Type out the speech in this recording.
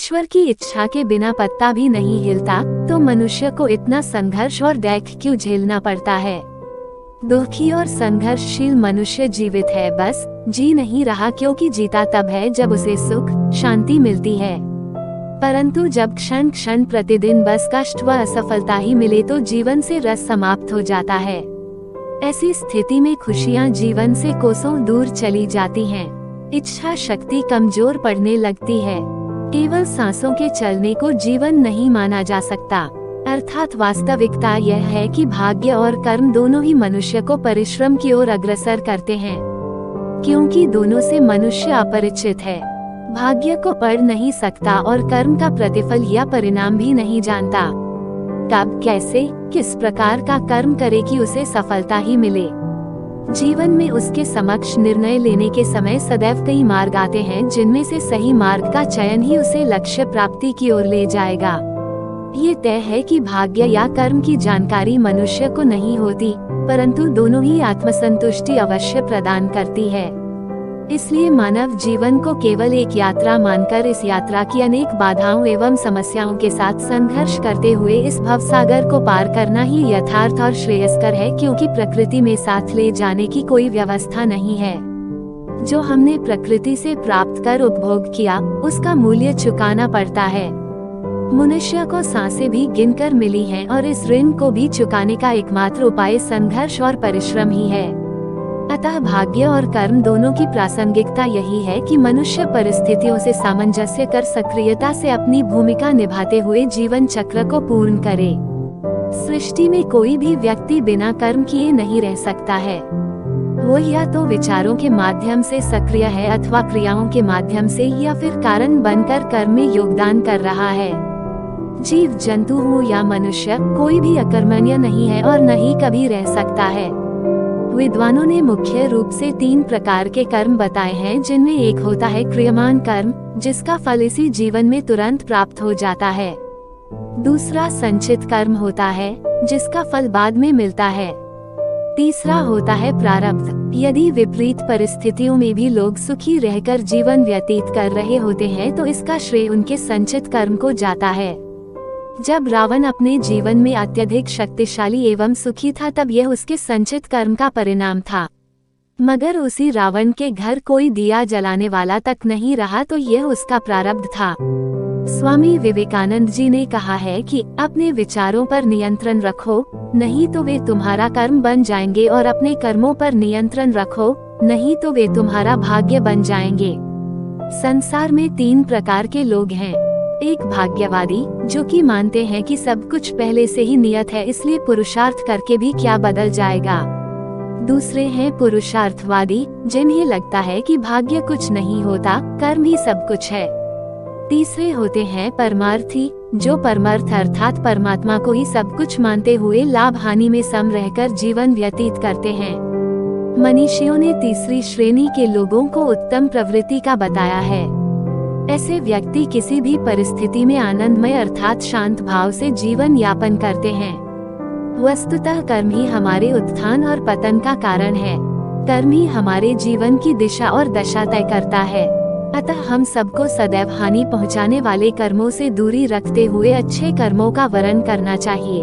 ईश्वर की इच्छा के बिना पत्ता भी नहीं हिलता, तो मनुष्य को इतना संघर्ष और दैख क्यों झेलना पड़ता है। दुखी और संघर्षशील मनुष्य जीवित है, बस जी नहीं रहा क्योंकि जीता तब है जब उसे सुख शांति मिलती है। परंतु जब क्षण क्षण प्रतिदिन बस कष्ट व असफलता ही मिले तो जीवन से रस समाप्त हो जाता है। ऐसी स्थिति में खुशियाँ जीवन से कोसों दूर चली जाती हैं। इच्छा शक्ति कमजोर पड़ने लगती है। केवल सांसों के चलने को जीवन नहीं माना जा सकता। अर्थात वास्तविकता यह है कि भाग्य और कर्म दोनों ही मनुष्य को परिश्रम की ओर अग्रसर करते हैं, क्योंकि दोनों से मनुष्य अपरिचित है। भाग्य को पढ़ नहीं सकता और कर्म का प्रतिफल या परिणाम भी नहीं जानता। कब कैसे किस प्रकार का कर्म करे कि उसे सफलता ही मिले। जीवन में उसके समक्ष निर्णय लेने के समय सदैव कई मार्ग आते हैं, जिनमें से सही मार्ग का चयन ही उसे लक्ष्य प्राप्ति की ओर ले जाएगा। ये तय है कि भाग्य या कर्म की जानकारी मनुष्य को नहीं होती, परंतु दोनों ही आत्मसंतुष्टि अवश्य प्रदान करती है। इसलिए मानव जीवन को केवल एक यात्रा मानकर इस यात्रा की अनेक बाधाओं एवं समस्याओं के साथ संघर्ष करते हुए इस भवसागर को पार करना ही यथार्थ और श्रेयस्कर है, क्योंकि प्रकृति में साथ ले जाने की कोई व्यवस्था नहीं है। जो हमने प्रकृति से प्राप्त कर उपभोग किया, उसका मूल्य चुकाना पड़ता है। मनुष्य को सांसें भी गिनकर मिली हैं और इस ऋण को भी चुकाने का एकमात्र उपाय संघर्ष और परिश्रम ही है। अतः भाग्य और कर्म दोनों की प्रासंगिकता यही है कि मनुष्य परिस्थितियों से सामंजस्य कर सक्रियता से अपनी भूमिका निभाते हुए जीवन चक्र को पूर्ण करे। सृष्टि में कोई भी व्यक्ति बिना कर्म किए नहीं रह सकता है। वो या तो विचारों के माध्यम से सक्रिय है अथवा क्रियाओं के माध्यम से, या फिर कारण बनकर कर्म में योगदान कर रहा है। जीव जंतु हो या मनुष्य, कोई भी अकर्मण्य नहीं है और न ही कभी रह सकता है। विद्वानों ने मुख्य रूप से 3 प्रकार के कर्म बताए हैं, जिनमें एक होता है क्रियमान कर्म, जिसका फल इसी जीवन में तुरंत प्राप्त हो जाता है। दूसरा संचित कर्म होता है, जिसका फल बाद में मिलता है। तीसरा होता है प्रारब्ध। यदि विपरीत परिस्थितियों में भी लोग सुखी रहकर जीवन व्यतीत कर रहे होते हैं तो इसका श्रेय उनके संचित कर्म को जाता है। जब रावण अपने जीवन में अत्यधिक शक्तिशाली एवं सुखी था, तब यह उसके संचित कर्म का परिणाम था। मगर उसी रावण के घर कोई दिया जलाने वाला तक नहीं रहा, तो यह उसका प्रारब्ध था। स्वामी विवेकानंद जी ने कहा है कि अपने विचारों पर नियंत्रण रखो, नहीं तो वे तुम्हारा कर्म बन जाएंगे, और अपने कर्मों पर नियंत्रण रखो, नहीं तो वे तुम्हारा भाग्य बन जाएंगे। संसार में 3 प्रकार के लोग हैं। एक भाग्यवादी, जो कि मानते हैं कि सब कुछ पहले से ही नियत है, इसलिए पुरुषार्थ करके भी क्या बदल जाएगा। दूसरे हैं पुरुषार्थवादी, जिन्हें लगता है कि भाग्य कुछ नहीं होता, कर्म ही सब कुछ है। तीसरे होते हैं परमार्थी, जो परमार्थ अर्थात परमात्मा को ही सब कुछ मानते हुए लाभ हानि में सम रहकर जीवन व्यतीत करते हैं। मनीषियों ने तीसरी श्रेणी के लोगों को उत्तम प्रवृत्ति का बताया है। ऐसे व्यक्ति किसी भी परिस्थिति में आनंदमय अर्थात शांत भाव से जीवन यापन करते हैं। वस्तुतः कर्म ही हमारे उत्थान और पतन का कारण है। कर्म ही हमारे जीवन की दिशा और दशा तय करता है। अतः हम सबको सदैव हानि पहुंचाने वाले कर्मों से दूरी रखते हुए अच्छे कर्मों का वरण करना चाहिए।